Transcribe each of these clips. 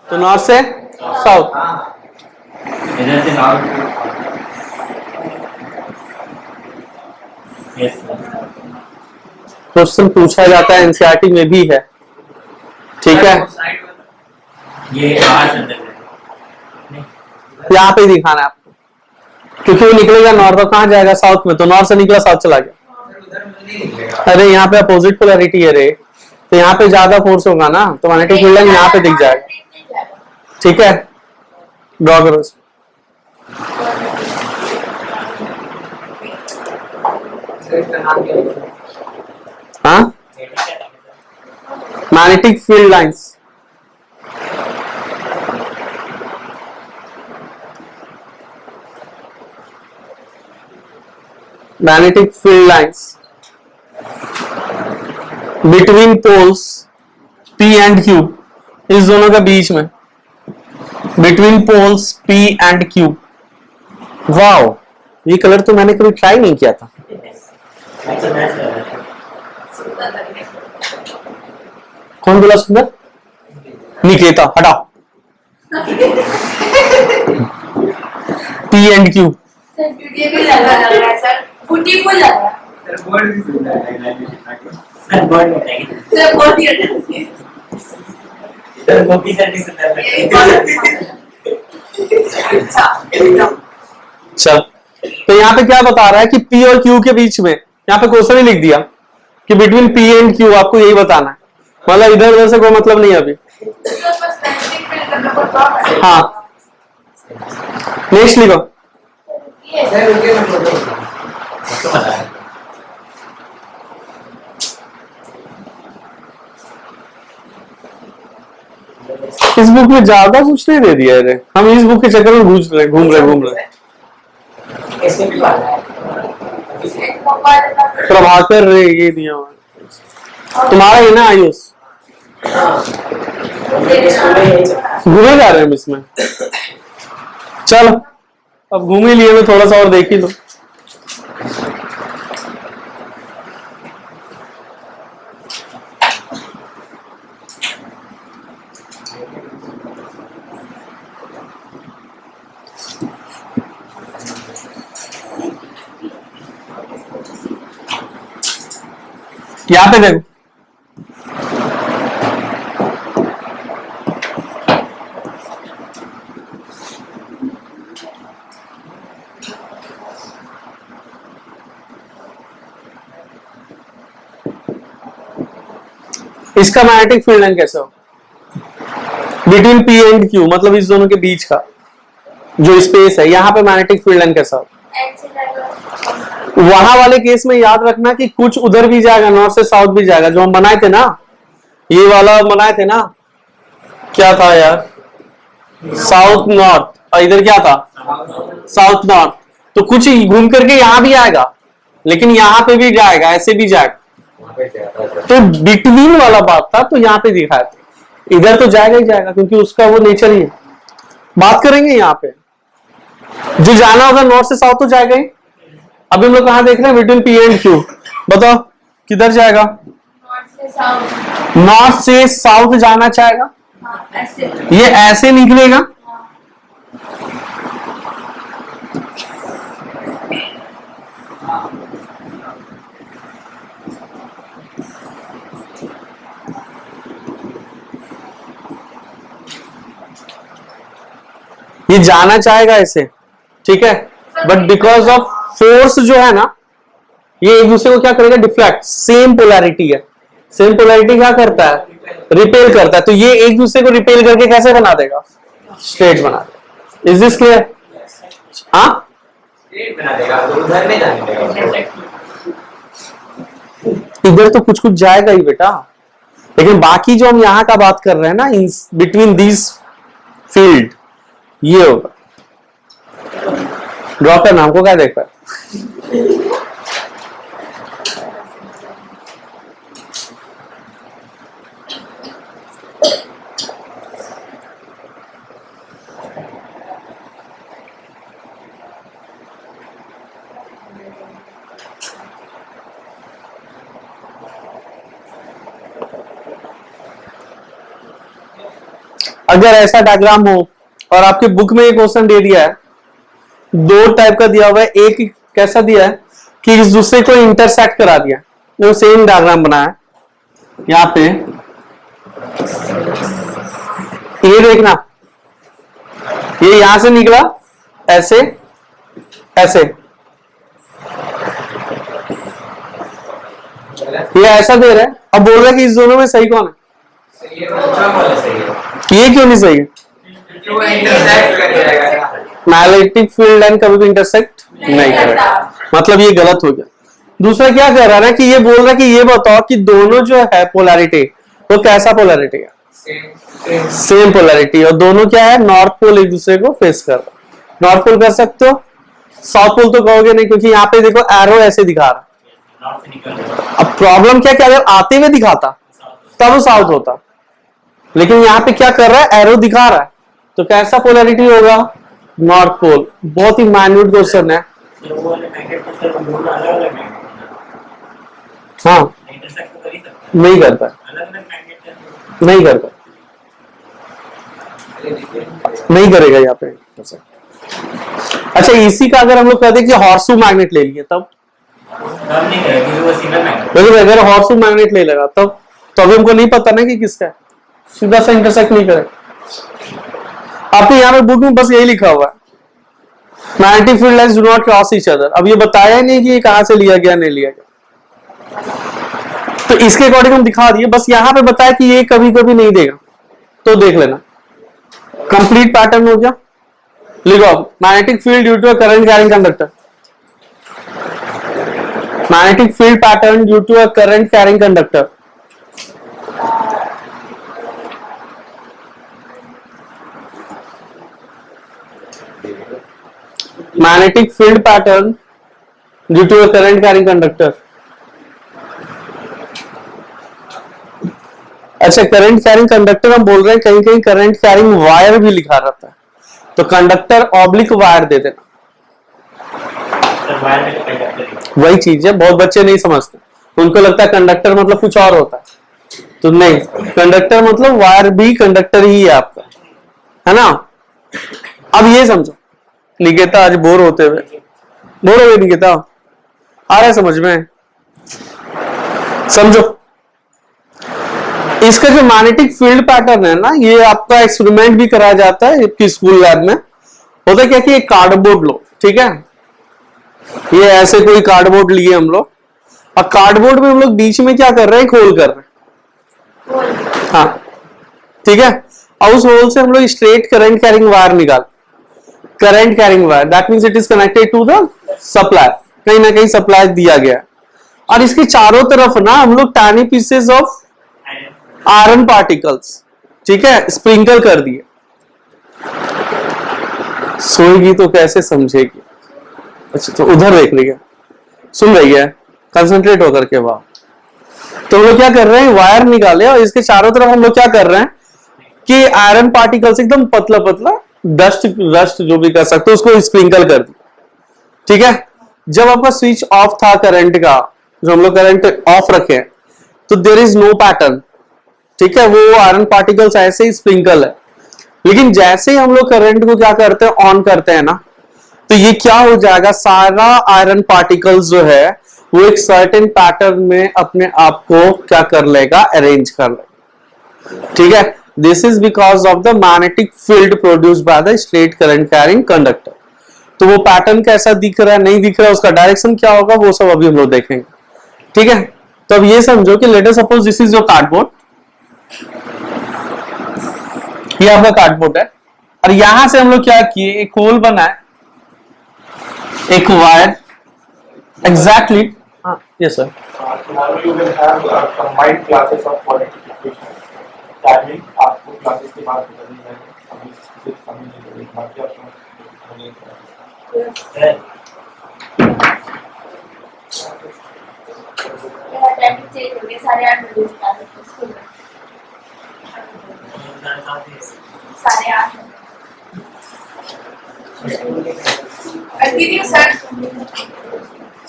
तो नॉर्थ से साउथ। इधर से नॉर्थ। क्वेश्चन पूछा जाता है, एनसीईआरटी में भी है, ठीक है। ये बाहर से अंदर है। यहाँ पे दिखाना है आपको, क्योंकि वो निकलेगा नॉर्थ और कहाँ जाएगा साउथ में, तो नॉर्थ से निकला साउथ चला गया। अरे यहाँ पे अपोजिट पोलैरिटी है रे, तो यहाँ पे ज्यादा फोर्स होगा ना, तो मैग्नेटिक फील्ड लाइन यहाँ पे दिख जाएगा, ठीक है। ड्रॉ करो इसको। हाँ, magnetic field lines. Magnetic field lines between poles P and Q, इस दोनों के बीच में, between poles P and Q। Wow, ये कलर तो मैंने कभी ट्राई नहीं किया था। कौन बोला सुंदर? निकेता, हटाओ। P and Q। चल, तो यहाँ पे क्या बता रहा है कि P और Q के बीच में, यहाँ पे क्वेश्चन ही लिख दिया कि बिटवीन P एंड Q, आपको यही बताना है, मतलब इधर उधर से कोई मतलब नहीं है अभी। हाँ, नेक्स्ट लिखो। इस बुक में ज्यादा कुछ नहीं दे दिया है रे, हम इस बुक के चक्कर में घूम रहे। प्रभाकर रे ये दिया हुआ तुम्हारा है ना आयुष, घूमे जा रहे हैं हम इसमें। चलो अब घूम ही लिए, मैं थोड़ा सा और देख ही लो। यहाँ पे देखो, इसका मैग्नेटिक फील्ड लाइन कैसा हो, बिटवीन P एंड Q, मतलब इस दोनों के बीच का जो स्पेस है, यहाँ पे मैग्नेटिक फील्ड लाइन कैसा हो। वहां वाले केस में याद रखना कि कुछ उधर भी जाएगा, नॉर्थ से साउथ भी जाएगा, जो हम बनाए थे ना, ये वाला बनाए थे ना, क्या था यार, साउथ नॉर्थ, और इधर क्या था, साउथ नॉर्थ। तो कुछ घूम करके यहां भी आएगा, लेकिन यहां पे भी जाएगा, ऐसे भी जाएगा। तो बिटवीन वाला बात था, तो यहाँ पे दिखाया था, इधर तो जाएगा ही जाएगा, क्योंकि उसका वो नेचर ही है। बात करेंगे यहाँ पे, जो जाना होगा नॉर्थ से साउथ तो जाएगा ही। अभी हम लोग कहां देख रहे हैं, बिटवीन P एंड Q, बताओ किधर जाएगा, नॉर्थ से साउथ जाना चाहेगा, ये ऐसे निकलेगा, ये जाना चाहेगा ऐसे, ठीक है, बट बिकॉज ऑफ फोर्स जो है ना, ये एक दूसरे को क्या करेगा, डिफ्लेक्ट। सेम पोलैरिटी है, सेम पोलैरिटी क्या करता है, रिपेल करता है, तो ये एक दूसरे को रिपेल करके कैसे बना देगा, स्ट्रेट बना देगा। Is this clear? हाँ, इधर तो कुछ कुछ जाएगा ही बेटा, लेकिन बाकी जो हम यहां का बात कर रहे हैं ना, बिटवीन दिस फील्ड, ये होगा। ड्रॉ करना, हमको क्या देख पाए। अगर ऐसा डायग्राम हो और आपके बुक में एक क्वेश्चन दे दिया है, दो टाइप का दिया हुआ है, एक कैसा दिया है कि इस दूसरे को इंटरसेक्ट करा दिया, वो सेम डायग्राम बनाया यहां पे, ये देखना, ये यहां से निकला ऐसे ऐसे, ये ऐसा दे रहा है, अब बोल रहा है कि इस दोनों में सही कौन है? ये क्यों नहीं सही है? मैग्नेटिक फील्ड लाइन कभी भी इंटरसेक्ट नहीं करेगा, मतलब ये गलत हो गया। दूसरा क्या कह रहा है कि ये बोल रहा है कि ये बताओ कि दोनों जो है पोलैरिटी, वो कैसा पोलैरिटी है? सेम पोलैरिटी, और दोनों क्या है? नॉर्थ पोल एक दूसरे को फेस कर रहा है। नॉर्थ पोल कर सकते हो, साउथ पोल तो कहोगे नहीं, क्योंकि यहाँ पे देखो एरो ऐसे दिखा रहा है। अब प्रॉब्लम क्या, अगर आते हुए दिखाता तब वो साउथ होता, लेकिन यहाँ पे क्या कर रहा है? एरो दिखा रहा है, तो कैसा पोलैरिटी होगा? North pole. बहुत ही माइन्यूट क्वेश्चन है। हाँ, नहीं करता, नहीं करता, नहीं करेगा यहाँ पे। अच्छा, इसी का अगर हम लोग कहते कि हॉर्सू मैग्नेट ले लिए तब नहीं करेगा, लेकिन अगर हॉर्सू मैग्नेट ले लेगा तब तो अभी हमको नहीं पता ना कि किसका है, सीधा सा इंटरसेक्ट नहीं करेगा। आपके यहाँ पे बुक में बस यही लिखा हुआ है, magnetic field lines do not cross each other. अब ये बताया ही नहीं कि ये कहां से लिया गया, नहीं लिया गया, तो इसके अकॉर्डिंग हम दिखा दिए। बस यहाँ पे बताया कि ये कभी कभी नहीं देगा, तो देख लेना। कंप्लीट पैटर्न हो गया, लिखो magnetic field due to a current carrying conductor. Magnetic field pattern due to a current carrying conductor. Magnetic field pattern due to a current carrying conductor. अच्छा, करंट कैरिंग कंडक्टर हम बोल रहे हैं, कहीं कहीं करंट कैरिंग वायर भी लिखा रहता है, तो कंडक्टर ऑब्लिक वायर दे देना। वही चीज है, बहुत बच्चे नहीं समझते, उनको लगता है कंडक्टर मतलब कुछ और होता है, तो नहीं, कंडक्टर मतलब वायर भी कंडक्टर ही है आपका, है ना। अब ये समझो, निकेता आज बोर होते हुए, बोर हो गए निकेता, आ रहा है समझ में? समझो, इसका जो मैग्नेटिक फील्ड पैटर्न है ना, ये आपका एक्सपेरिमेंट भी कराया जाता है आपकी स्कूल लैब में। होता क्या कि एक कार्डबोर्ड लो, ठीक है, ये ऐसे कोई कार्डबोर्ड लिए हम लोग, और कार्डबोर्ड में हम लोग बीच में क्या कर रहे हैं? होल कर रहे हैं, हाँ ठीक है, और उस होल से हम लोग स्ट्रेट करंट कैरिंग वायर निकाल, current carrying wire, that means it is connected to the supply, कहीं ना कहीं सप्लाई दिया गया, और इसके चारों तरफ ना हम लोग tiny pieces of iron particles, ठीक है, स्प्रिंकल कर दिए। सोएगी तो कैसे समझेगी? अच्छा, तो उधर देख रही है, सुन रही है, कंसंट्रेट होकर के वाह। तो हम लोग क्या कर रहे हैं? वायर निकाले, और इसके चारों तरफ हम लोग क्या कर रहे हैं कि आयरन पार्टिकल्स एकदम पतला पतला, डस्ट जो भी कर सकते हो उसको स्प्रिंकल कर दिया, ठीक है। जब आपका स्विच ऑफ था करंट का, जो हम लोग करंट ऑफ रखे, तो देयर इज नो पैटर्न, ठीक है, वो आयरन पार्टिकल्स ऐसे ही स्प्रिंकल है। लेकिन जैसे ही हम लोग करंट को क्या करते हैं? ऑन करते हैं ना, तो ये क्या हो जाएगा? सारा आयरन पार्टिकल्स जो है वो एक सर्टेन पैटर्न में अपने आप को क्या कर लेगा? अरेंज कर लेगा, ठीक है। This is because of the magnetic field produced by the straight current carrying conductor. तो वो पैटर्न कैसा दिख रहा है, नहीं दिख रहा है, उसका डायरेक्शन क्या होगा, वो सब अभी हम लोग देखेंगे, ठीक है। तो अब ये समझो कि let us suppose this is your cardboard, ये आपका कार्डबोर्ड है, और यहां से हम लोग क्या किए? एक होल बनाए, एक वायर, एग्जैक्टली, हाँ yes sir. Tomorrow you will have combined classes of qualification. That means आपको classes के बाद बदलनी है, अभी सिर्फ कमी नहीं करेगी, बाकी आपको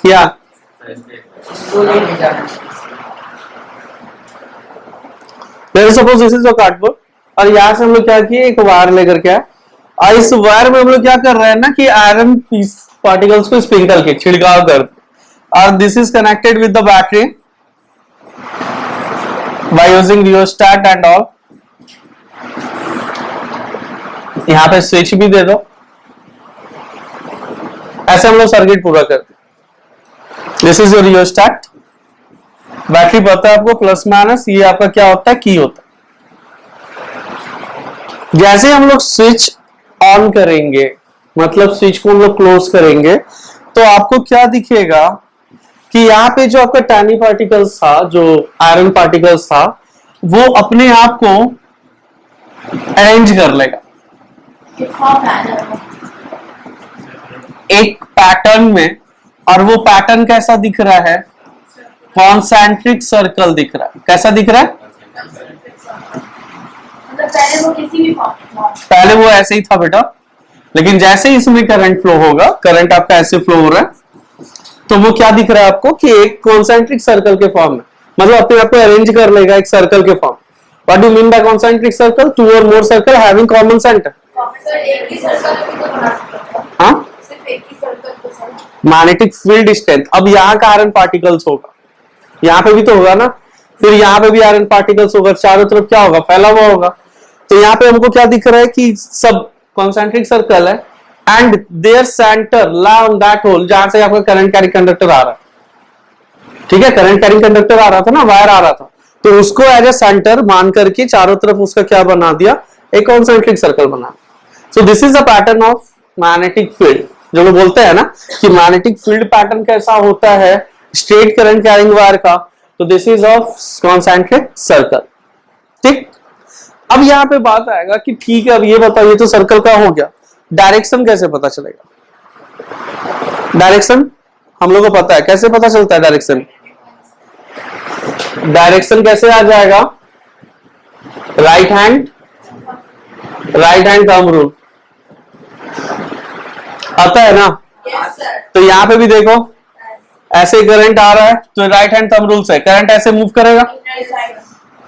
या late us suppose this is your cardboard, और यहाँ से हम लोग क्या किए, एक वायर लेकर के आए, और इस वायर में हम लोग क्या कर रहे हैं ना कि आयरन पार्टिकल्स को स्प्रिंकल के छिड़काव कर, और this is connected with the battery by using rheostat and all. यहाँ पे स्विच भी दे दो, ऐसे हम लोग सर्किट पूरा करते। This is your rheostat, battery पता है आपको प्लस माइनस, ये आपका क्या होता है, की होता है। जैसे हम लोग स्विच ऑन करेंगे, मतलब स्विच को हम लोग क्लोज करेंगे, तो आपको क्या दिखेगा कि यहाँ पे जो आपका टाइनी पार्टिकल्स था, जो आयरन पार्टिकल्स था, वो अपने आप को अरेंज कर लेगा एक पैटर्न में, और वो पैटर्न कैसा दिख रहा है, कॉन्सेंट्रिक सर्कल दिख रहा है। कैसा दिख रहा है? पहले वो किसी भी फॉर्म में था। पहले वो ऐसे ही था बेटा, लेकिन जैसे ही इसमें करंट फ्लो होगा, करंट आपका ऐसे फ्लो हो रहा है, तो वो क्या दिख रहा है आपको कि एक कॉन्सेंट्रिक सर्कल के फॉर्म में, मतलब अपने आप को अरेंज कर लेगा एक सर्कल के form. What do mean by concentric circle? Two और more circle having common centre. Sir एक ही सर्कल भी तो बना सकते हैं। हाँ, सिर्फ एक ही सर्कल को सर। Magnetic field strength. अब यहाँ का आयरन पार्टिकल्स होगा, यहाँ पे भी तो होगा ना, फिर यहाँ पे भी आयरन पार्टिकल्स होगा, चारों तरफ क्या होगा, फैला हुआ होगा। तो यहाँ पे हमको क्या दिख रहा है कि सब कॉन्सेंट्रिक सर्कल है, and their centre lie on that hole, जहां से आपका करंट कैरिंग कंडक्टर आ रहा है। ठीक है, करंट कैरिंग कंडक्टर आ रहा था ना, वायर आ रहा था, तो उसको एज ए सेंटर मान करके चारों तरफ उसका क्या बना दिया, एक कॉन्सेंट्रिक सर्कल बना। सो this is the pattern of magnetic field. जो लोग बोलते हैं ना कि मैग्नेटिक फील्ड पैटर्न कैसा होता है स्ट्रेट करंट कैरिंग वायर का, तो this is of concentric circle. ठीक, अब यहाँ पे बात आएगा कि ठीक है, अब ये बताओ, ये तो सर्कल का हो गया, डायरेक्शन कैसे पता चलेगा? डायरेक्शन हम लोग को पता है, कैसे पता चलता है डायरेक्शन? डायरेक्शन कैसे आ जाएगा? राइट हैंड थंब रूल आता है ना। Yes sir. तो यहाँ पे भी देखो, ऐसे करंट आ रहा है, तो राइट हैंड थंब रूल से करंट ऐसे मूव करेगा,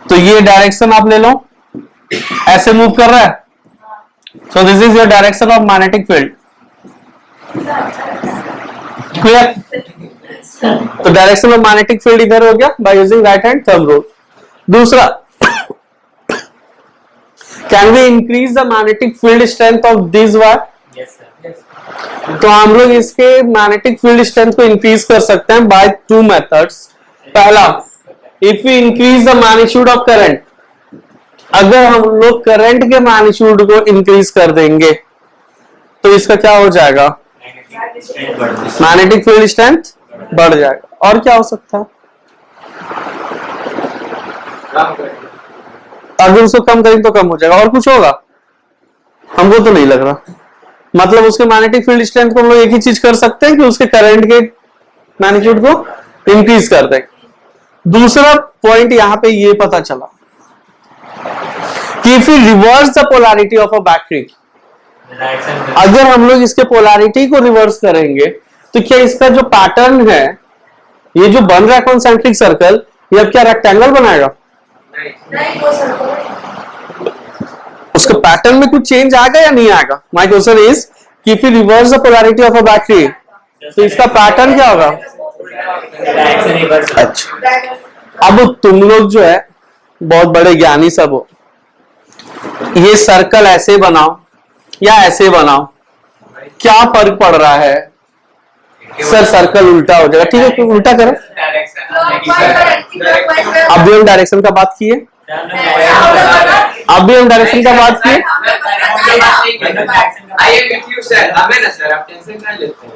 तो ये डायरेक्शन आप ले लो, ऐसे मूव कर रहा है। So this is your direction of magnetic field. Clear? तो डायरेक्शन ऑफ मैग्नेटिक फील्ड इधर हो गया by using right hand thumb rule. दूसरा, can we increase the magnetic field strength of this wire? Yes sir. तो हम लोग इसके magnetic field strength को इंक्रीज कर सकते हैं बाय टू मेथड्स। पहला, if we increase the magnitude of current, अगर हम लोग करंट के मैग्नीट्यूड को इंक्रीज कर देंगे तो इसका क्या हो जाएगा, मैग्नेटिक फील्ड स्ट्रेंथ बढ़ जाएगा। और क्या हो सकता है? अगर उसको कम करेंगे तो कम हो जाएगा। और कुछ होगा? हमको तो नहीं लग रहा। मतलब उसके मैग्नेटिक फील्ड स्ट्रेंथ को हम लोग एक ही चीज कर सकते हैं कि उसके करंट के मैग्नीट्यूड को इंक्रीज कर दें। दूसरा पॉइंट यहां पे ये पता चला कि if we reverse the polarity of a battery, अगर हम लोग इसके पोलैरिटी को रिवर्स करेंगे तो क्या इसका जो पैटर्न है, ये जो बन रहा है कॉन्सेंट्रिक सर्कल, ये अब क्या रेक्टेंगल बनाएगा? नहीं वो सर्कल। उसके पैटर्न में कुछ चेंज आएगा या नहीं आएगा? माय क्वेश्चन इज कि if you reverse the polarity of a battery, तो इसका पैटर्न क्या होगा? Direction reverse. अच्छा, अब तुम लोग जो है बहुत बड़े ज्ञानी सब हो, ये सर्कल ऐसे बनाओ या ऐसे बनाओ, क्या फर्क पड़ रहा है? सर सर्कल उल्टा हो जाएगा। ठीक है, तो उल्टा करो। अब भी हम डायरेक्शन का बात किए, अब भी हम डायरेक्शन का बात किए। आइए विथ यू सर, हमें ना सर, आप टेंशन ना लेते हैं।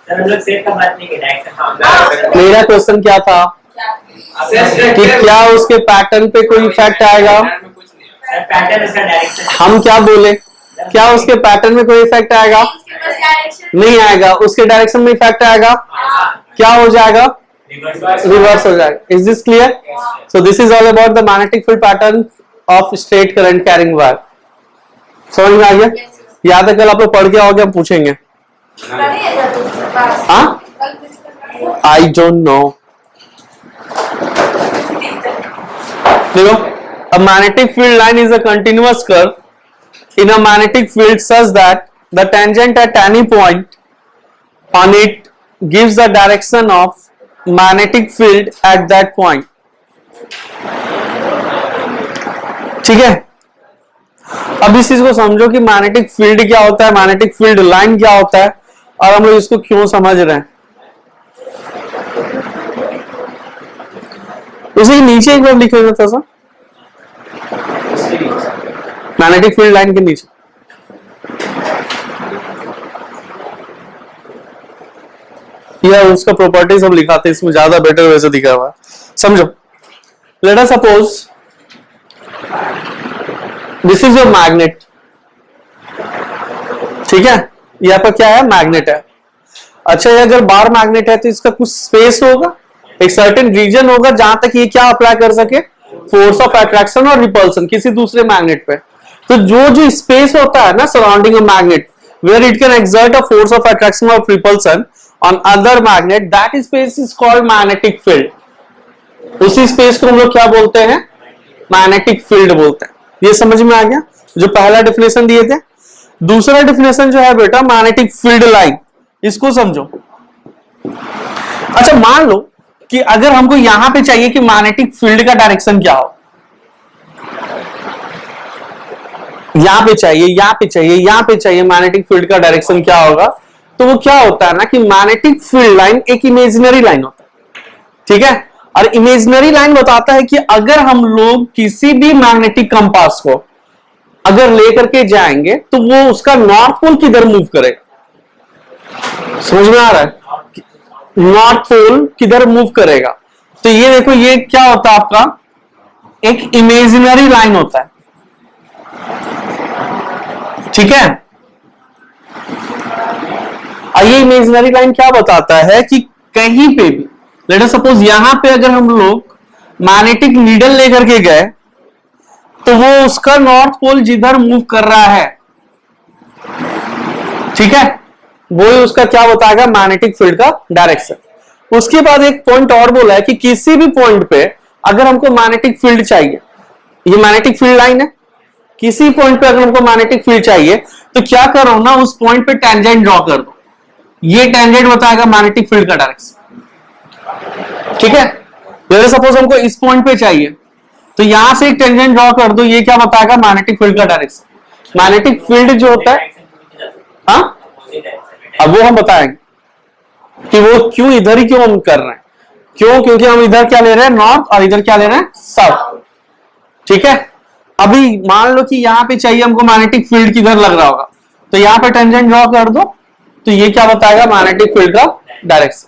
सर हम लोग सेट का बात नहीं की, डायरेक्शन। मेरा क्वेश्चन क्या था कि क्या उसके पैटर्न पे कोई इफेक्ट आएगा? सर पैटर्न इसका डायरेक्शन। हम क्या बोले, क्या उसके पैटर्न में कोई इफेक्ट आएगा? नहीं आएगा। उसके डायरेक्शन में इफेक्ट आएगा, क्या हो जाएगा? रिवर्स हो जाएगा। Is this clear? So this is all about the magnetic field pattern of straight current carrying wire. समझ में आ गया? याद है कल आप लोग पढ़ के आओगे, हम पूछेंगे। हाँ, आई डोंट नो। देखो A magnetic field line is a continuous curve in a magnetic field such that the tangent at any point on it gives the direction of magnetic field at that point. ठीक है, अब इस चीज को समझो कि magnetic field क्या होता है, मैग्नेटिक फील्ड लाइन क्या होता है, और हम लोग इसको क्यों समझ रहे हैं. उसी नीचे एक बार लिख लेना था सर, मैग्नेटिक फील्ड लाइन के नीचे. या उसका प्रॉपर्टीज हम लिखाते, इसमें ज्यादा बेटर वैसे दिखा हुआ है. समझो, late us suppose this is your magnet. ठीक है, यहाँ पर क्या है, मैग्नेट है. अच्छा, ये अगर बार मैग्नेट है तो इसका कुछ स्पेस होगा, एक सर्टेन रीजन होगा जहां तक ये क्या अप्लाई कर सके, फोर्स ऑफ अट्रैक्शन और रिपल्सन किसी दूसरे मैग्नेट पे. तो जो स्पेस होता है ना surrounding a magnet, where it can exert a force of attraction और repulsion on other magnet, that space is called magnetic field. उसी स्पेस को हम लोग क्या बोलते हैं, मैग्नेटिक फील्ड बोलते हैं. ये समझ में आ गया जो पहला डिफिनेशन दिए थे. दूसरा डिफिनेशन जो है बेटा मैग्नेटिक फील्ड लाइन, इसको समझो. अच्छा, मान लो कि अगर हमको यहां पे चाहिए कि मैग्नेटिक फील्ड का डायरेक्शन क्या हो, यहां पे चाहिए, यहां पे चाहिए, यहां पे चाहिए मैग्नेटिक फील्ड का डायरेक्शन क्या होगा, तो वो क्या होता है ना कि मैग्नेटिक फील्ड लाइन एक इमेजिनरी लाइन होता है. ठीक है, और इमेजिनरी लाइन बताता है कि अगर हम लोग किसी भी मैग्नेटिक कंपास को अगर लेकर के जाएंगे तो वो उसका नॉर्थ पोल किधर मूव करेगा. समझ में आ रहा है, नॉर्थ पोल किधर मूव करेगा. तो ये देखो, ये क्या होता है आपका, एक इमेजिनरी लाइन होता है. ठीक है, और ये इमेजिनरी लाइन क्या बताता है कि कहीं पे भी, लेट अस सपोज यहां पे अगर हम लोग मैग्नेटिक नीडल लेकर के गए तो वो उसका नॉर्थ पोल जिधर मूव कर रहा है, ठीक है, वो ही उसका क्या बताएगा, मैग्नेटिक फील्ड का डायरेक्शन. उसके बाद एक पॉइंट और बोला है कि किसी भी पॉइंट पे अगर हमको मैग्नेटिक फील्ड चाहिए, ये मैग्नेटिक फील्ड लाइन है, किसी पॉइंट पे अगर हमको मैग्नेटिक फील्ड चाहिए तो क्या करो ना, उस पॉइंट पे टेंजेंट ड्रॉ कर दो. ये टेंजेंट बताएगा मैग्नेटिक फील्ड का डायरेक्शन. ठीक है, जैसे सपोज हमको इस पॉइंट पे चाहिए तो यहां से एक टेंजेंट ड्रॉ कर दो, ये क्या बताएगा, मैग्नेटिक फील्ड का डायरेक्शन. मैग्नेटिक फील्ड जो होता है, हाँ, अब वो हम बताएंगे कि वो क्यों इधर ही क्यों हम कर रहे हैं. क्यों, क्योंकि हम इधर क्या ले रहे हैं, नॉर्थ, और इधर क्या ले रहे हैं, साउथ. ठीक है, अभी मान लो कि यहां पे चाहिए हमको मैग्नेटिक फील्ड किधर लग रहा होगा, तो यहां पे टेंजेंट ड्रॉ कर दो, तो ये क्या बताएगा, मैग्नेटिक फील्ड का डायरेक्शन.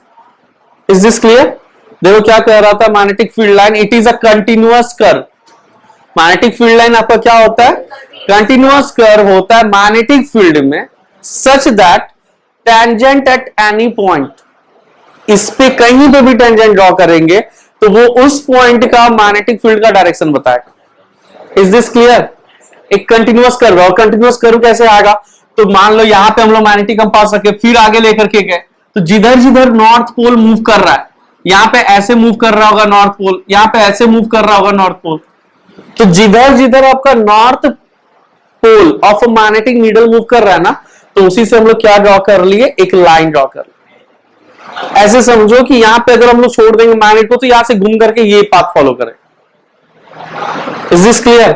Is this clear. देखो क्या कह रहा था, magnetic field line it is a continuous curve. Magnetic field line आपका क्या होता है, कंटिन्यूअस कर्व होता है मैग्नेटिक फील्ड में, such that tangent at any point, इस पे कहीं पे भी टेंजेंट ड्रॉ करेंगे तो वो उस पॉइंट का मैग्नेटिक फील्ड का डायरेक्शन बताएगा. Is this clear. एक कंटिन्यूअस कर्व, और कंटिन्यूअस कर्व कैसे आएगा, तो मान लो यहां पे हम लोग मैग्नेटिक कंपास रखे, फिर आगे लेकर के गए, तो जिधर जिधर नॉर्थ पोल मूव कर रहा है, यहां पे ऐसे मूव कर रहा होगा नॉर्थ पोल, यहां पे ऐसे मूव कर रहा होगा नॉर्थ पोल. तो जिधर जिधर आपका north pole of magnetic needle move कर रहा है ना, तो उसी से हम लोग क्या ड्रॉ कर लिए, एक लाइन ड्रॉ कर लिए. ऐसे समझो कि यहां पे अगर हम लोग छोड़ देंगे मैग्नेट को तो यहां से घूम करके ये पाथ फॉलो करें. Is this clear.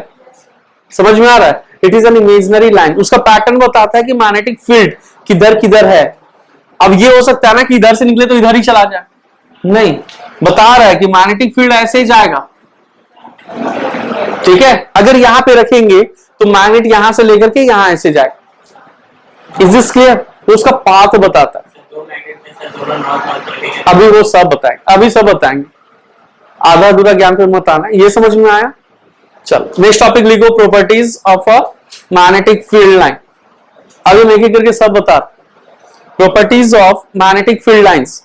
समझ में आ रहा है. It is an imaginary line. उसका पैटर्न बताता है कि मैग्नेटिक फील्ड किधर किधर है. अब ये हो सकता है ना कि इधर से निकले तो इधर ही चला जाए, नहीं, बता रहा है कि मैग्नेटिक फील्ड ऐसे ही जाएगा. ठीक है, अगर यहां पे रखेंगे तो मैग्नेट यहां से लेकर के यहां ऐसे जाएगा. Is this clear. तो उसका पाथ बताता है. अभी वो सब बताएंगे, अभी सब बताएंगे, आधा अधूरा ज्ञान पे मत आना. ये समझ में आया. चलो नेक्स्ट टॉपिक लिखो, properties of a magnetic field line. अभी मैं एक करके सब बता. Properties of magnetic field lines.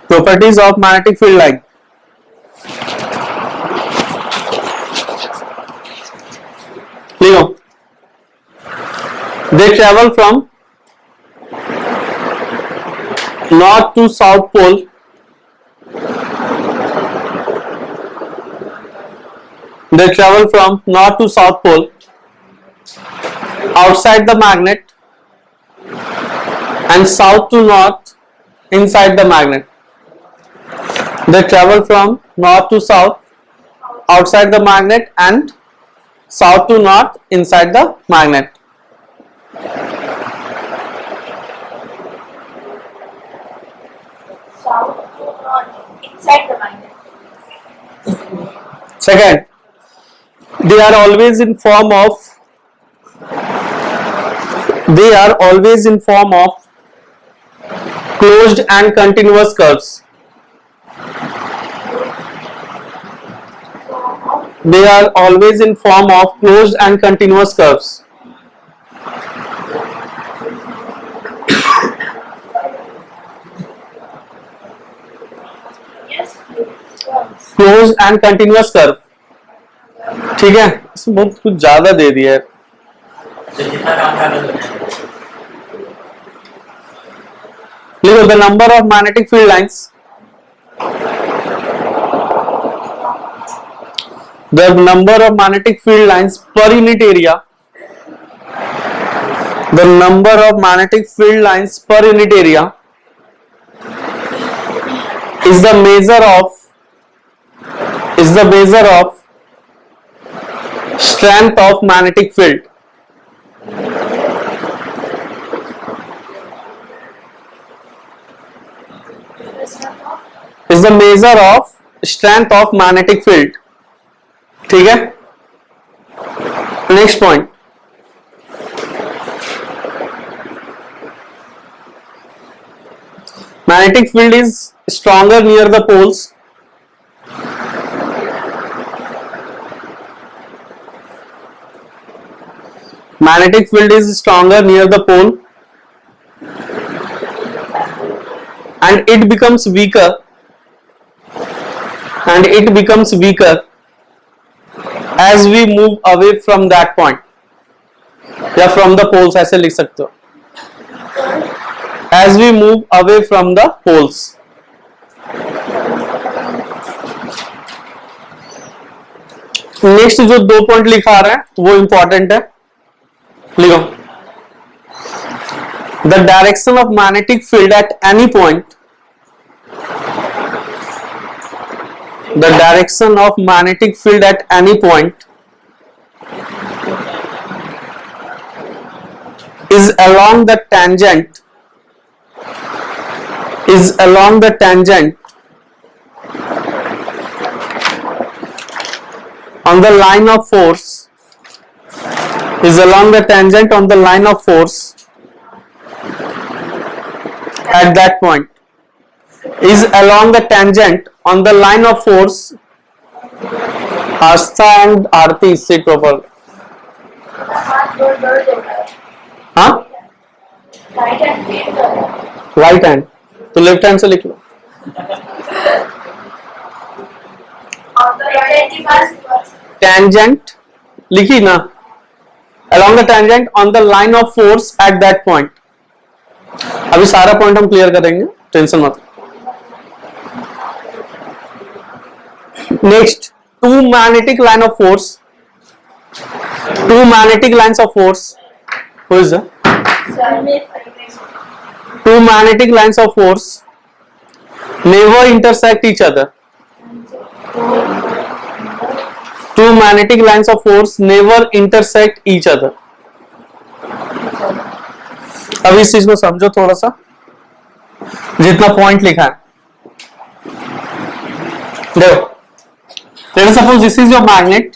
Properties of magnetic field line. लिखो, they travel from north to south pole, they travel from north to south pole outside the magnet and south to north inside the magnet. They travel from north to south outside the magnet and south to north inside the magnet. South to north inside the magnet. Second, they are always in form of closed and continuous curves. They are always in form of closed and continuous curves. Yes. Closed and continuous curve. ठीक है, इसमें बहुत कुछ ज्यादा दे दिया है. तो जितना काम कर लो लिखो the number of magnetic field lines. The number of magnetic field lines per unit area. The number of magnetic field lines per unit area is the measure of strength of magnetic field. Is the measure of strength of magnetic field. ठीक है. Next point. Magnetic field is stronger near the poles. Magnetic field is stronger near the pole and it becomes weaker as we move away from that point. या from the poles ऐसे लिख सकते हो. As we move away from the poles. Next जो 2 point लिखा रहा है वो इंपॉर्टेंट है. लिखो the direction of magnetic field at any point. The direction of magnetic field at any point is along the tangent on the line of force at that point. Is along the tangent on the line of force. Astha and Aarti, sit proper. हाथ जोड़ जोड़ देता है. हाँ, right hand pen कर रहा है. Right hand तो लेफ्ट हैंड से लिख लो. और द राइट की पास Tangent लिखी ना. Along the tangent on the line of force at that point. अभी सारा पॉइंट हम क्लियर करेंगे, टेंशन मत. Next, two magnetic lines of force. Who is that? Two magnetic lines of force never intersect each other. Two magnetic lines of force never intersect each other. अब इस चीज को समझो थोड़ा सा, जितना पॉइंट लिखा है. देखो, late us suppose this is your magnet.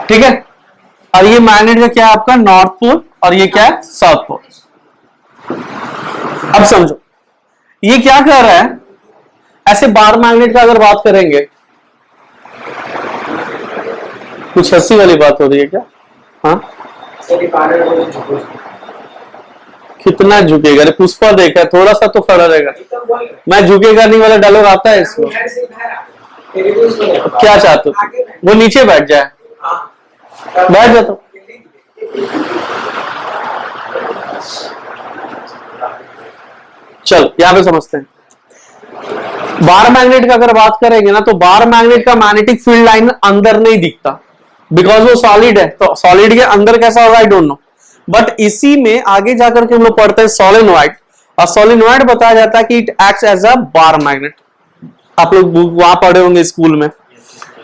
ठीक है, और ये मैग्नेट का क्या है आपका नॉर्थ पोल और ये क्या है साउथ पोल. अब समझो ये क्या कर रहा है. ऐसे बार मैग्नेट का अगर बात करेंगे, कुछ हंसी वाली बात हो रही है क्या? हाँ, कितना झुकेगा? अरे पुष्पा देखा, थोड़ा सा तो खड़ा रहेगा. मैं झुकेगा नहीं वाला डायलॉग आता है इसको. क्या चाहते हो? वो नीचे बैठ जाए. बैठ जाता. चल यहां पे समझते हैं। बार मैग्नेट का अगर बात करेंगे ना, तो बार मैग्नेट का मैग्नेटिक फील्ड लाइन अंदर नहीं दिखता, बिकॉज वो सॉलिड है। तो सॉलिड के अंदर कैसा होगा आई डोंट नो, बट इसी में आगे जाकर के हम लोग पढ़ते हैं सोलेनॉइड, और सोलेनॉइड बताया जाता है कि it acts as a bar magnet. आप लोग वहां पढ़े होंगे स्कूल में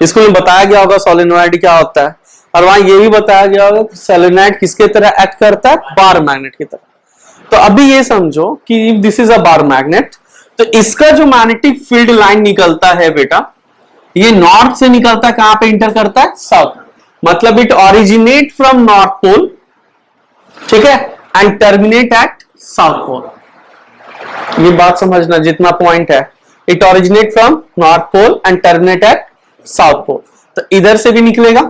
बताया गया होगा सोलेनॉइड क्या होता है, और वहां ये भी बताया गया होगा कि सोलेनॉइड किसके तरह एक्ट करता है, बार मैग्नेट की तरह। तो अभी ये समझो कि if this is a bar magnet, तो इसका जो मैग्नेटिक फील्ड लाइन निकलता है बेटा, ये नॉर्थ से निकलता है, कहां पे इंटर करता है, साउथ। मतलब it originate from north pole, ठीक है, and terminate at south pole. ये बात समझना जितना पॉइंट है, it originate from north pole and terminate at south pole. तो इधर से भी निकलेगा,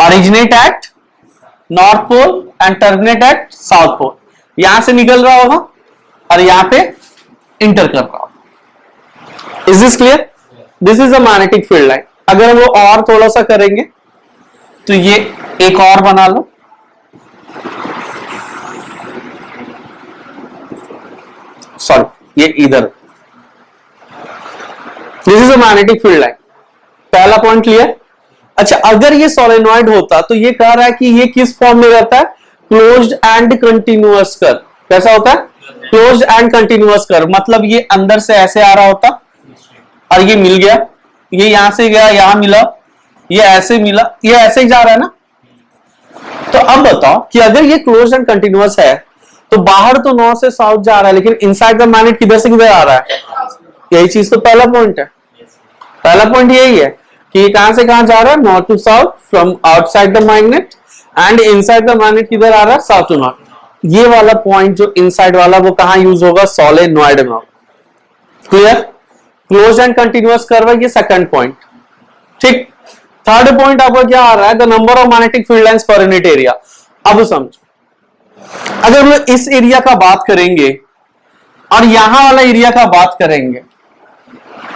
originate at north pole and terminate at south pole. यहां से निकल रहा होगा और यहां पे इंटर कर रहा होगा। Is this clear? This is a magnetic field line. अगर हम लोग और थोड़ा सा करेंगे तो ये एक और बना लो, सॉरी ये इधर, this is a magnetic field line. पहला पॉइंट क्लियर? अच्छा, अगर ये सोलेनॉइड होता तो ये कह रहा है कि ये किस फॉर्म में रहता है, क्लोज्ड एंड कंटिन्यूअस कर्व। कैसा होता है, क्लोज्ड एंड कंटिन्यूअस कर्व। मतलब ये अंदर से ऐसे आ रहा होता और ये मिल गया, ये यहां से गया यहां मिला, ये ऐसे मिला, ये ऐसे ही जा रहा है ना। तो अब बताओ कि अगर ये क्लोज्ड एंड कंटिन्यूअस है तो बाहर तो नॉर्थ से साउथ जा रहा है, लेकिन इनसाइड द मैग्नेट किधर से किधर आ रहा है, यही चीज तो पहला पॉइंट है। पहला पॉइंट यही है कि कहां से कहां जा रहा है, north to south from outside the magnet, and inside the magnet किधर आ रहा है, साउथ टू नॉर्थ। ये वाला पॉइंट जो इनसाइड वाला वो कहां यूज होगा, सोलेनॉइड में। Clear? Close and continuous curve है ये सेकंड पॉइंट। ठीक, थर्ड पॉइंट आपका क्या आ रहा है, the number of magnetic field lines per unit area. अब समझो, अगर हम लोग इस एरिया का बात करेंगे और यहां वाला एरिया का बात करेंगे,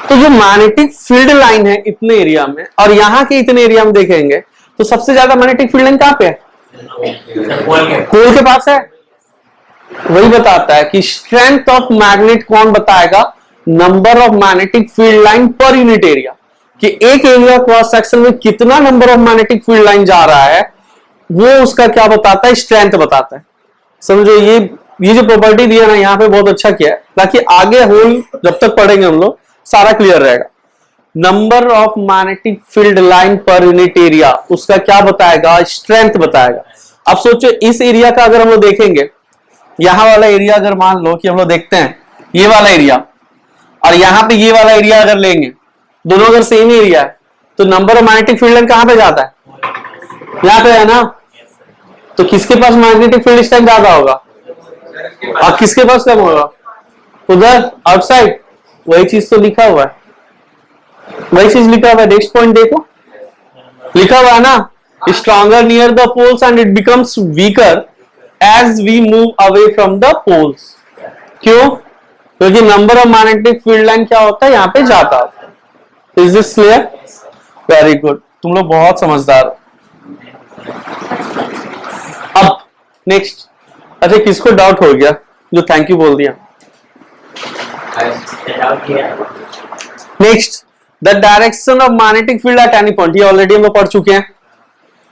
तो जो मैग्नेटिक फील्ड लाइन है इतने एरिया में और यहां के इतने एरिया में देखेंगे तो सबसे ज्यादा मैग्नेटिक फील्ड लाइन कहां पे है, पोल के पास है। वही बताता है कि स्ट्रेंथ ऑफ मैग्नेट कौन बताएगा, number of magnetic field line per unit area, कि एक एरिया क्रॉस सेक्शन में कितना number of magnetic field line जा रहा है, वो उसका क्या बताता है, स्ट्रेंथ बताता है। समझो ये जो प्रॉपर्टी दिया ना यहाँ पे बहुत अच्छा किया है, ताकि आगे होल जब तक पढ़ेंगे हम लोग सारा क्लियर रहेगा। Number of magnetic field line per unit area उसका क्या बताएगा, स्ट्रेंथ बताएगा। अब सोचो इस एरिया का अगर हम लोग देखेंगे, यहां वाला एरिया अगर मान लो कि हम लोग देखते हैं ये वाला एरिया और यहां पे ये वाला एरिया अगर लेंगे, दोनों अगर सेम एरिया है, तो number of magnetic field line कहां पे जाता है, यहां पे है ना। तो किसके पास मैग्नेटिक फील्ड इस टाइम ज्यादा होगा और किसके पास कम होगा, उधर आउटसाइड। वही चीज तो लिखा हुआ है, वही चीज लिखा हुआ है। नेक्स्ट पॉइंट देखो, लिखा हुआ है ना, stronger near the poles and it becomes weaker as we move away from the poles. क्यों? क्योंकि number of magnetic field line क्या होता है, यहां पे जाता है। Is this clear? Very good, तुम लोग बहुत समझदार हो। अब नेक्स्ट, अच्छा किसको डाउट हो गया जो थैंक यू बोल दिया? Next, the direction of magnetic field at any point, ये ऑलरेडी हम लोग पढ़ चुके हैं।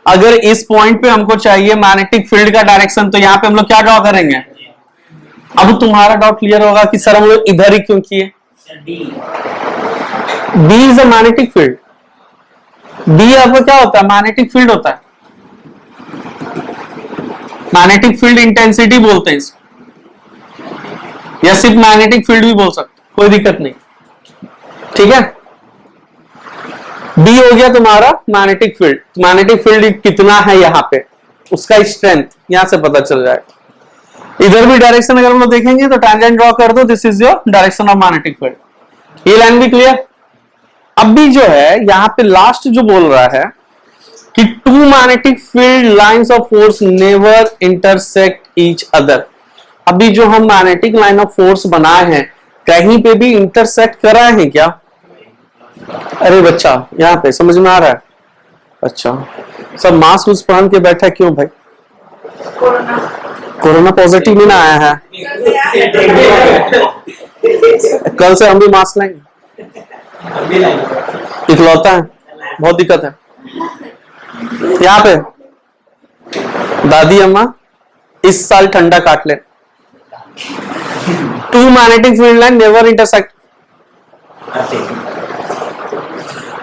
अगर इस पॉइंट पे हमको चाहिए मैग्नेटिक फील्ड का डायरेक्शन, तो यहां पे हम लोग क्या ड्रॉ करेंगे। अब तुम्हारा डाउट क्लियर होगा कि सर हम लोग इधर ही क्यों किए। B is a magnetic field. B आपको क्या होता है, मैग्नेटिक फील्ड होता है। मैग्नेटिक फील्ड इंटेंसिटी बोलते हैं इसको, या सिर्फ मैग्नेटिक फील्ड भी बोल सकते, कोई दिक्कत नहीं। ठीक है, बी हो गया तुम्हारा मैग्नेटिक फील्ड। मैग्नेटिक फील्ड कितना है यहां पे, उसका स्ट्रेंथ यहां से पता चल जाएगा। इधर भी डायरेक्शन अगर हम लोग देखेंगे तो टैंजेंट ड्रॉ कर दो, this is your direction of magnetic field. ये लाइन भी क्लियर। अब भी जो है यहां पे लास्ट जो बोल रहा है कि two magnetic field lines of force never intersect each other. अभी जो हम मैग्नेटिक लाइन ऑफ फोर्स बनाए हैं, कहीं पे भी इंटरसेक्ट कराए हैं क्या? अरे बच्चा यहाँ पे समझ में आ रहा है? अच्छा, सब मास्क उस पहन के बैठा क्यों भाई? कोरोना पॉजिटिव नहीं ना आया है? कल से हम भी मास्क लाएंगे, अभी लाएंगे। इकलौता है, बहुत दिक्कत है। यहाँ पे दादी अम्मा इस साल ठंडा काट ले। Two magnetic field line never intersect,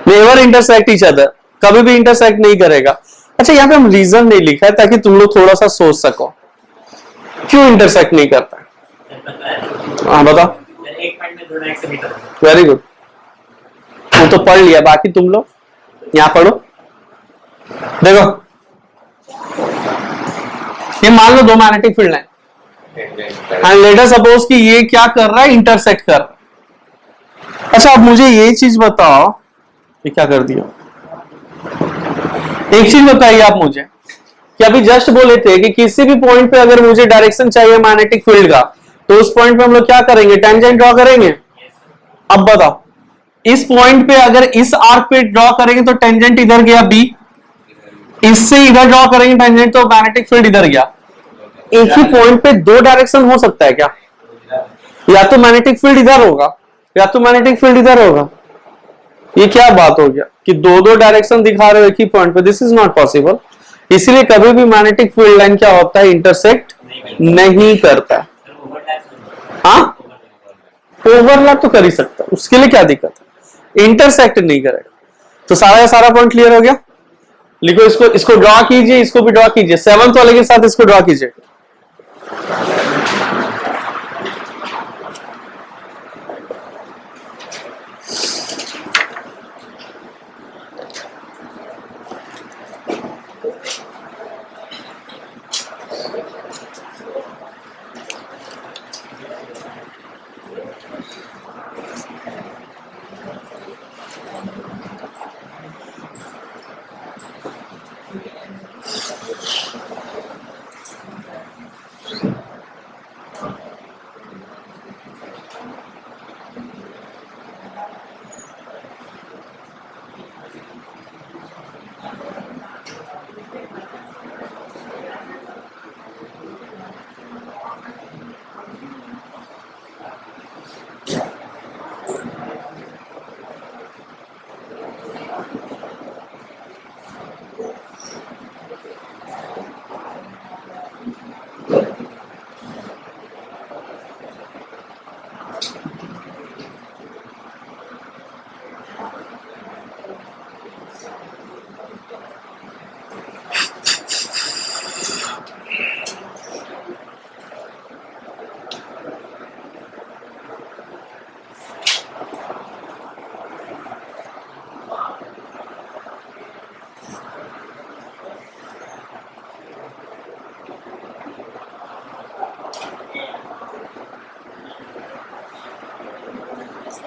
never intersect each other, कभी भी इंटरसेक्ट नहीं करेगा। अच्छा, यहाँ पे हम रीजन नहीं लिखा है ताकि तुम लोग थोड़ा सा सोच सको क्यों इंटरसेक्ट नहीं करता। हाँ बताओ। एक पॉइंट में 2 डायरेक्शन निकल। वेरी गुड, वो तो पढ़ लिया, बाकी तुम लोग यहाँ पढ़ो। देखो ये मान लो 2 मैग्नेटिक फील्ड है एंड लेट अस सपोज कि ये क्या कर रहा है, इंटरसेक्ट कर रहा है। अच्छा, अब मुझे ये चीज बताओ, ये क्या कर दिया, एक चीज बताइए आप मुझे कि अभी जस्ट बोले थे कि किसी भी पॉइंट पे अगर मुझे डायरेक्शन चाहिए मैग्नेटिक फील्ड का तो उस पॉइंट पे हम लोग क्या करेंगे, टेंजेंट ड्रॉ करेंगे। अब बताओ, इस पॉइंट पे अगर इस आर्क पे ड्रॉ करेंगे तो टेंजेंट इधर गया बी, इससे इधर ड्रॉ करेंगे टेंजेंट तो मैग्नेटिक फील्ड इधर गया। एक ही पॉइंट पे 2 डायरेक्शन हो सकता है क्या? या तो मैग्नेटिक फील्ड इधर होगा या तो मैग्नेटिक फील्ड इधर होगा। ये क्या बात हो गया कि 2 डायरेक्शन दिखा रहे हो एक ही पॉइंट पे, दिस इज नॉट पॉसिबल। इसलिए कभी भी मैग्नेटिक फील्ड लाइन क्या होता है, इंटरसेक्ट नहीं करता है। हाँ, ओवरलैप तो कर ही सकता है, उसके लिए क्या दिक्कत है, इंटरसेक्ट नहीं करेगा। तो सारा का सारा पॉइंट क्लियर हो गया। लिखो इसको ड्रॉ कीजिए, इसको भी ड्रॉ कीजिए, 7th वाले के साथ इसको ड्रॉ कीजिए।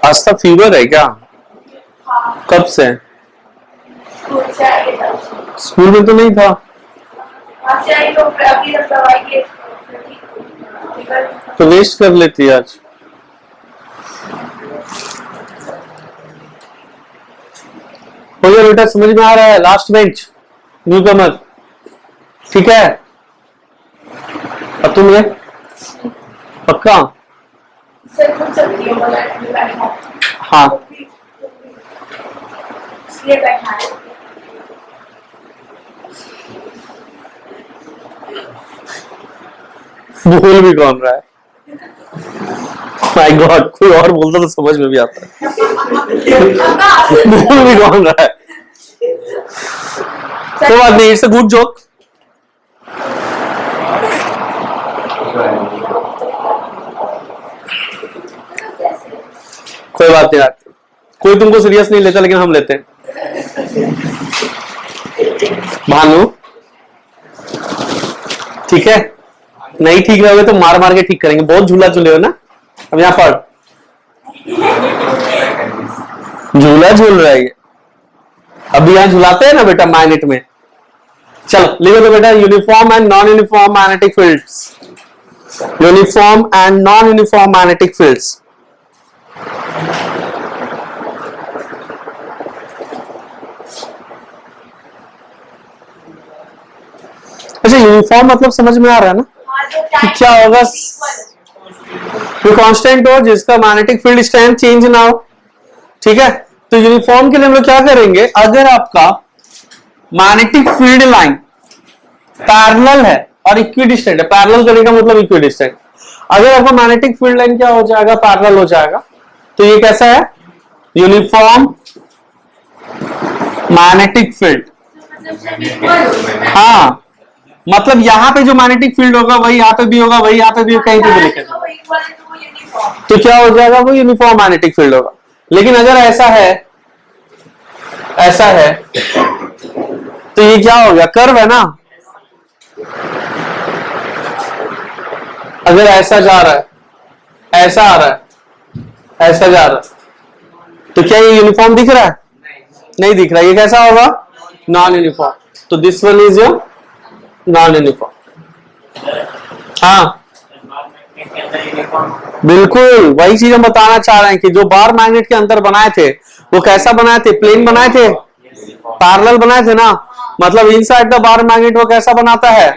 आज तक फीवर है क्या? हाँ, कब से? स्कूल से आई है तब से। स्कूल में तो नहीं था। वहाँ से आई तो फिर अभी तक दवाई के फिर ठीक निकल। तो वेस्ट कर लेती है आज। हो गया बेटा, समझ में आ रहा है? लास्ट बेंच न्यू कमर, ठीक है। अब तुम पक्का? सर कुछ सकती है बोला हाँ, इसलिए बैठा है। बोल भी कौन रहा है? माय गॉड, कोई और बोलता तो समझ में भी आता है। बोल भी कौन रहा है? कोई बात नहीं, इट्स अ गुड जोक। कोई बात नहीं यार, कोई तुमको सीरियस नहीं लेता लेकिन हम लेते हैं। भानु, ठीक है, नहीं ठीक रहोगे तो मार मार के ठीक करेंगे। बहुत झूला झूले हो ना। अब यहाँ पढ़, झूला झूल रहा है ये। अभी यहाँ झुलाते हैं ना बेटा मैग्नेट में। चलो लिखो तो बेटा, uniform and non uniform magnetic fields. Uniform and non uniform magnetic fields. अच्छा, यूनिफॉर्म मतलब समझ में आ रहा है ना हाँ, जो कि क्या होगा? कोई कांस्टेंट हो जिसका मैग्नेटिक फील्ड स्ट्रेंथ चेंज ना हो, ठीक है। तो यूनिफॉर्म के लिए हम लोग क्या करेंगे, अगर आपका मैग्नेटिक फील्ड लाइन पैरेलल है और इक्विडिस्टेंट है, पैरेलल करने का मतलब इक्विडिस्टेंट, अगर आपका मैग्नेटिक फील्ड लाइन क्या हो जाएगा, पैरेलल हो जाएगा, तो ये कैसा है, यूनिफॉर्म मैग्नेटिक फील्ड। हाँ, मतलब यहां पे जो मैग्नेटिक फील्ड होगा वही यहां पे भी होगा, वही यहां पे भी कहीं पे भी लिखेगा, तो क्या हो जाएगा, वो यूनिफॉर्म मैग्नेटिक फील्ड होगा। लेकिन अगर ऐसा है, ऐसा है, तो ये क्या हो गया, कर्व है ना। अगर ऐसा जा रहा है, ऐसा आ रहा है, ऐसा जा रहा है, तो क्या ये यूनिफॉर्म दिख रहा है, नहीं दिख रहा, ये कैसा होगा, नॉन यूनिफॉर्म। तो this one is your non uniform. हाँ बिल्कुल वही चीज हम बताना चाह रहे हैं कि जो बार मैग्नेट के अंदर बनाए थे वो कैसा बनाए थे, प्लेन बनाए थे, पैरेलल बनाए थे ना, मतलब इनसाइड द बार मैग्नेट वो कैसा बनाता है,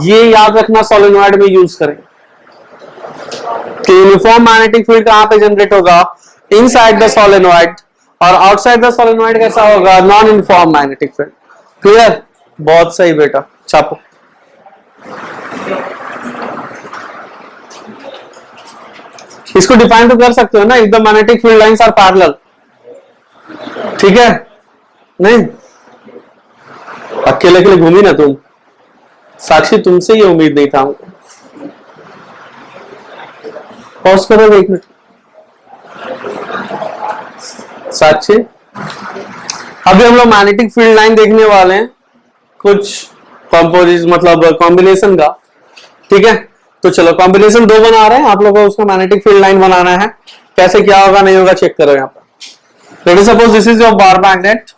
ये याद रखना सोलेनॉइड में यूज करें कि यूनिफॉर्म मैग्नेटिक फील्ड कहां पे जनरेट होगा, इनसाइड द सोलेनॉइड, और आउटसाइड द सोलेनॉइड कैसा होगा, non uniform magnetic field. Clear, बहुत सही बेटा, छापो। इसको डिफाइन तो कर सकते हो ना, if the magnetic field lines are parallel, ठीक है, नहीं अकेले अकेले घूमी ना तुम, साक्षी तुमसे ये उम्मीद नहीं था हमको। पॉज करो एक मिनट, साक्षी अभी हम लोग मैग्नेटिक फील्ड लाइन देखने वाले हैं, कुछ कंपोजिट मतलब कॉम्बिनेशन का, ठीक है। तो चलो कॉम्बिनेशन 2 बना रहे हैं, आप लोगों को उसका मैग्नेटिक फील्ड लाइन बनाना है, कैसे क्या होगा नहीं होगा चेक करो यहाँ पर। Late us suppose this is your bar magnet,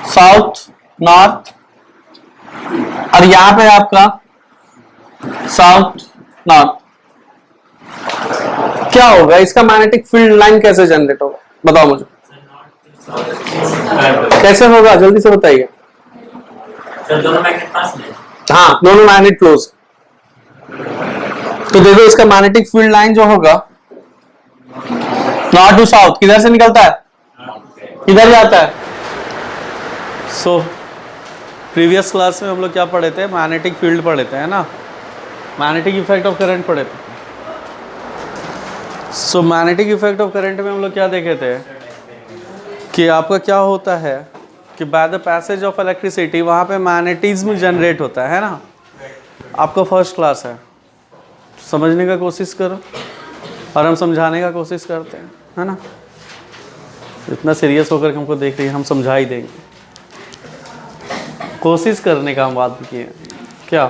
south north, और यहां पे आपका साउथ नॉर्थ, क्या होगा, इसका मैग्नेटिक फील्ड लाइन कैसे जनरेट होगा, बताओ मुझे कैसे होगा, जल्दी से बताइए। दोनों मैग्नेट पास में, हाँ दोनों मैग्नेट क्लोज, तो देखो इसका मैग्नेटिक फील्ड लाइन जो होगा नॉर्थ टू साउथ किधर से निकलता है, किधर जाता है। सो प्रीवियस क्लास में हम लोग क्या पढ़े थे, मैग्नेटिक फील्ड पढ़े थे, है ना, मैग्नेटिक इफेक्ट ऑफ करंट पढ़े थे। So magnetic effect of current में हम लोग क्या देखे थे कि आपका क्या होता है कि by the passage of electricity वहाँ पे मैग्नेटिज्म जनरेट होता है ना। आपका फर्स्ट क्लास है, समझने का कोशिश करो और हम समझाने का कोशिश करते हैं, है ना। इतना सीरियस होकर के हमको देख रही है, हम समझा ही देंगे, कोशिश करने का हम बात किए क्या।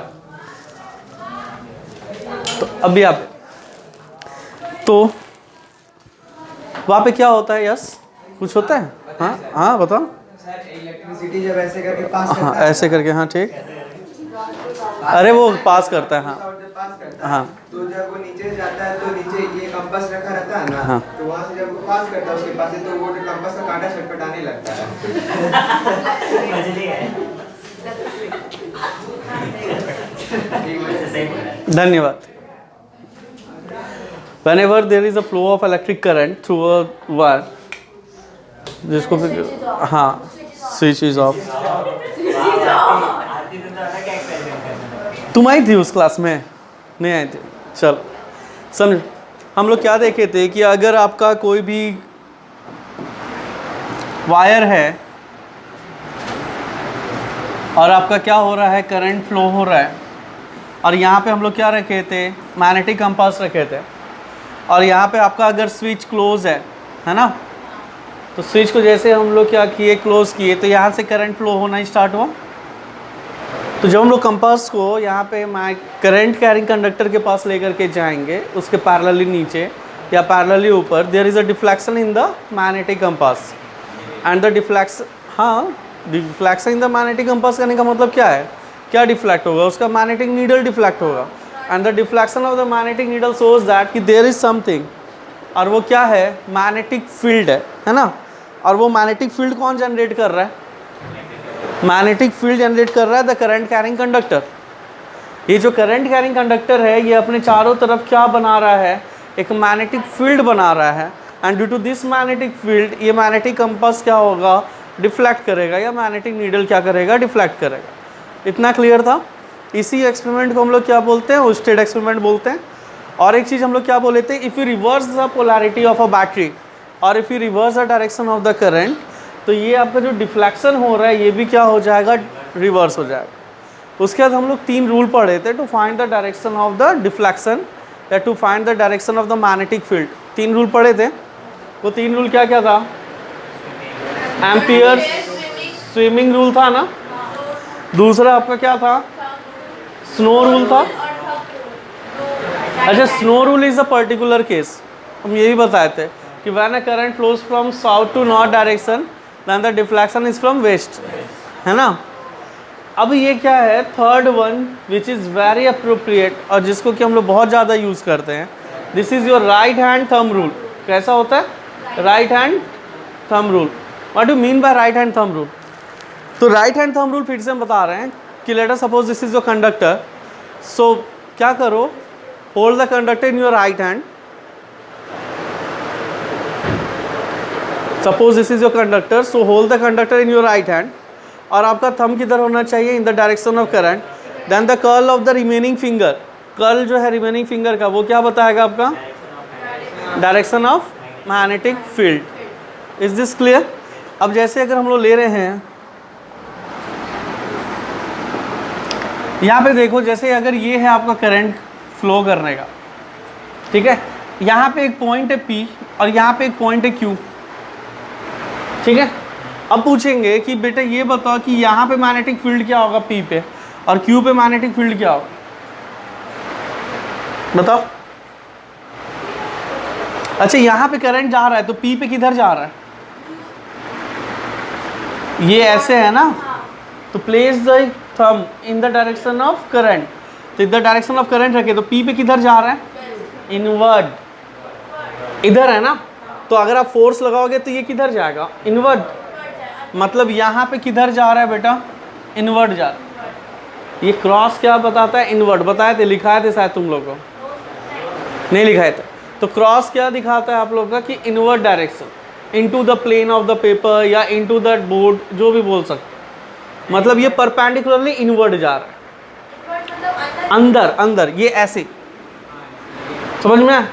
तो अभी आप तो वहाँ पे क्या होता है, यस कुछ होता है, हाँ हाँ बताओ। इलेक्ट्रिसिटी जब ऐसे करके पास करता हाँ है, ऐसे करके, हाँ ठीक, अरे वो पास करता है, हाँ और जब पास करता है, हाँ तो जब वो नीचे जाता है तो नीचे ये कंपास रखा रहता है ना, हाँ। तो वहाँ से जब वो पास करता है उसके पास से, तो वो जो कंपास का कांटा छटपटाने लगता है। धन्यवाद। Whenever there is a flow of electric current through a wire, जिसको फिर हाँ स्विच इज ऑफ। तुम आई थी उस क्लास में, नहीं आई थी, चलो समझ। हम लोग क्या देखे थे कि अगर आपका कोई भी वायर है और आपका क्या हो रहा है, करंट फ्लो हो रहा है, और यहाँ पे हम लोग क्या रखे थे, मैग्नेटिक कंपास रखे थे, और यहाँ पे आपका अगर स्विच क्लोज है ना, तो स्विच को जैसे हम लोग क्या किए, क्लोज किए, तो यहाँ से करंट फ्लो होना स्टार्ट हुआ। तो जब हम लोग कंपास को यहाँ पे करंट कैरिंग कंडक्टर के पास लेकर के जाएंगे, उसके पैरेलली नीचे या पैरेलली ऊपर, there is a deflection in the magnetic compass and the deflection, हाँ deflection in the magnetic compass करने का मतलब क्या है, क्या डिफ्लेक्ट होगा, उसका मैग्नेटिक नीडल डिफ्लेक्ट होगा, and the deflection of the magnetic needle shows that कि देयर इज समथिंग, और वो क्या है, मैग्नेटिक फील्ड है ना। और वो मैग्नेटिक फील्ड कौन जनरेट कर रहा है, मैग्नेटिक फील्ड जनरेट कर रहा है द करंट कैरिंग कंडक्टर। ये जो करंट कैरिंग कंडक्टर है ये अपने चारों तरफ क्या बना रहा है, एक मैग्नेटिक फील्ड बना रहा है, and due to this magnetic field ये मैग्नेटिक कंपास क्या होगा, डिफ्लेक्ट करेगा, या मैग्नेटिक नीडल क्या करेगा, डिफ्लेक्ट करेगा। इतना क्लियर था। इसी एक्सपेरिमेंट को हम लोग क्या बोलते हैं, ओस्टेड एक्सपेरिमेंट बोलते हैं। और एक चीज़ हम लोग क्या बोले थे, if you reverse the polarity of a battery और if you reverse the direction of the current, तो ये आपका जो डिफ्लेक्शन हो रहा है ये भी क्या हो जाएगा, रिवर्स हो जाएगा। उसके बाद हम लोग 3 रूल पढ़े थे, to find the direction of the deflection या to find the direction of the magnetic field. 3 rule पढ़े थे। वो 3 रूल क्या क्या था, एम्पियर स्विमिंग रूल था ना, दूसरा आपका क्या था, स्नो रूल था। अच्छा, snow rule is a particular case, हम यही बताए थे कि when a current flows from south to north direction then the deflection is from west, है ना। अब ये क्या है, third one which is very appropriate और जिसको कि हम लोग बहुत ज़्यादा यूज़ करते हैं, this is your right hand thumb rule. कैसा होता है, right hand thumb rule. What do mean by right hand thumb rule? तो राइट हैंड थंब रूल फिर से हम बता रहे हैं कि let us suppose this is your conductor, so क्या करो, hold the conductor in your right hand. Suppose this is your conductor, so hold the conductor in your right hand, और आपका थंब किधर होना चाहिए, in the direction of current. Then the curl of the remaining finger, curl जो है remaining finger का वो क्या बताएगा आपका, direction of magnetic field. Is this clear? अब जैसे अगर हम लोग ले रहे हैं, यहाँ पे देखो, जैसे अगर ये है आपका करंट फ्लो करने का, ठीक है, यहाँ पे एक पॉइंट है P और यहाँ पे एक पॉइंट है Q, ठीक है। अब पूछेंगे कि बेटा ये बताओ कि यहाँ पे मैग्नेटिक फील्ड क्या होगा P पे, और Q पे मैग्नेटिक फील्ड क्या होगा, बताओ। अच्छा, यहाँ पे करंट जा रहा है तो P पे किधर जा रहा है, ये ऐसे है ना, तो place the thumb in the direction of current, तो इधर डायरेक्शन ऑफ करंट रखे तो P पे किधर जा रहा है, इनवर्ड, इधर है ना। तो अगर आप फोर्स लगाओगे तो ये किधर जाएगा, इनवर्ड। मतलब यहाँ पे किधर जा रहा है बेटा, इनवर्ड जा रहा है। ये क्रॉस क्या बताता है, इनवर्ड। बताए थे, लिखाए थे शायद तुम लोग को, नहीं लिखाए थे। तो क्रॉस क्या दिखाता है आप लोग का, कि inward direction, into the plane of the paper या इनटू द बोर्ड, जो भी बोल सकते। मतलब ये परपेंडिकुलरली इनवर्ड जा रहा है, अंदर अंदर, ये ऐसे, समझ में आया?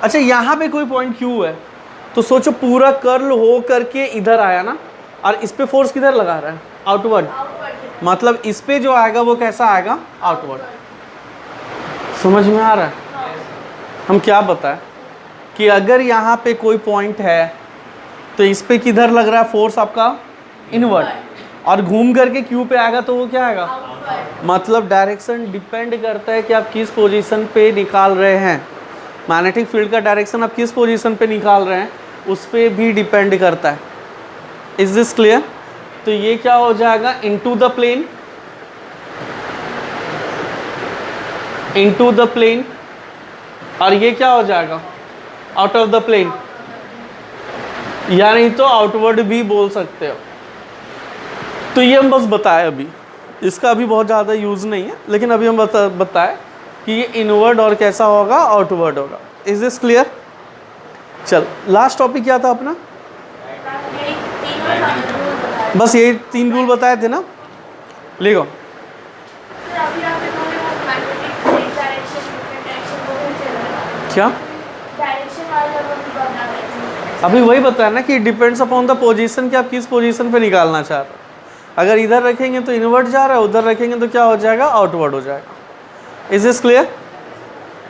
अच्छा, यहाँ पे कोई पॉइंट Q है, तो सोचो पूरा कर्ल हो करके इधर आया ना, और इस पे फोर्स किधर लगा रहा है, आउटवर्ड। मतलब इस पे जो आएगा वो कैसा आएगा, आउटवर्ड। समझ में आ रहा है? हम क्या बताएं कि अगर यहाँ पे कोई पॉइंट है तो इस पे किधर लग रहा है फोर्स आपका, इनवर्ड, और घूम करके Q पे आएगा तो वो क्या आएगा, मतलब डायरेक्शन डिपेंड करता है कि आप किस पोजीशन पे निकाल रहे हैं। मैग्नेटिक फील्ड का डायरेक्शन आप किस पोजीशन पे निकाल रहे हैं उस पर भी डिपेंड करता है। Is this clear? तो ये क्या हो जाएगा, into the plane, into the plane, और ये क्या हो जाएगा, आउट ऑफ द प्लेन, या नहीं तो आउटवर्ड भी बोल सकते हो। तो ये हम बस बताए अभी, इसका अभी बहुत ज़्यादा यूज़ नहीं है, लेकिन अभी हम बताए कि ये इनवर्ड और कैसा होगा, आउटवर्ड होगा। Is this clear? चल, लास्ट टॉपिक क्या था अपना, बस यही 3 रूल बताए थे ना, लिखो। क्या अभी वही बताया ना कि डिपेंड्स अपॉन द पोजीशन, कि आप किस पोजीशन पे निकालना चाह रहे हो। अगर इधर रखेंगे तो इनवर्ड जा रहा है, उधर रखेंगे तो क्या हो जाएगा, आउटवर्ड हो जाएगा। Is this clear?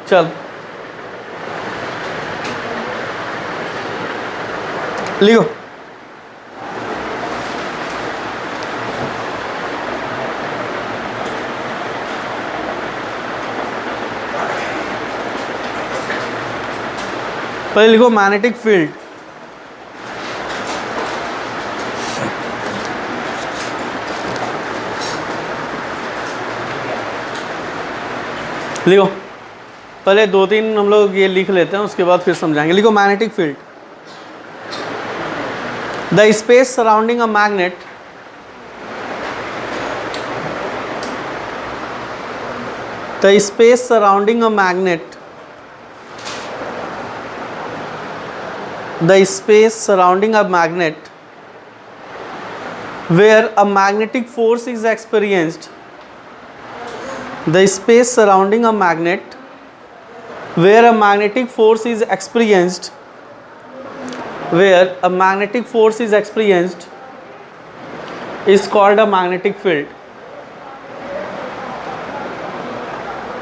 चल लिखो। पहले लिखो मैग्नेटिक फील्ड। लिखो, पहले 2-3 हम लोग ये लिख लेते हैं, उसके बाद फिर समझाएंगे। लिखो magnetic field, the space surrounding a magnet The space surrounding a magnet, the space surrounding a magnet where a magnetic force is experienced, the space surrounding a magnet where a magnetic force is experienced, where a magnetic force is experienced is called a magnetic field,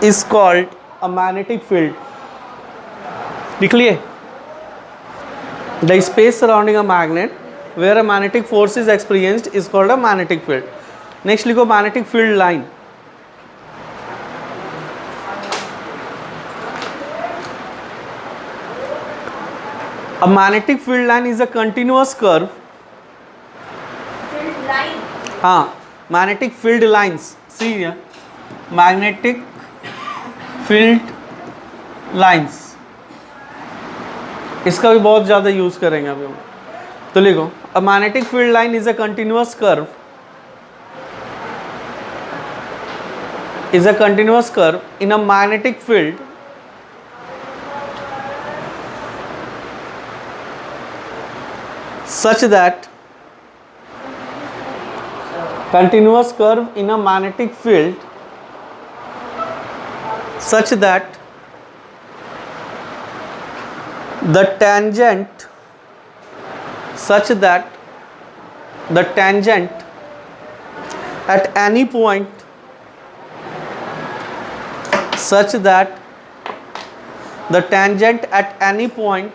is called a magnetic field. लिख लिए? The space surrounding a magnet where a magnetic force is experienced is called a magnetic field. Next लिखो magnetic field line. A magnetic field line is a continuous curve. Field line. हाँ, magnetic field lines. See here, magnetic field lines. इसका भी बहुत ज़्यादा use करेंगे अभी हम. तो लिखो, a magnetic field line is a continuous curve. Is a continuous curve in a magnetic field such that continuous curve in a magnetic field such that the tangent at any point such that the tangent at any point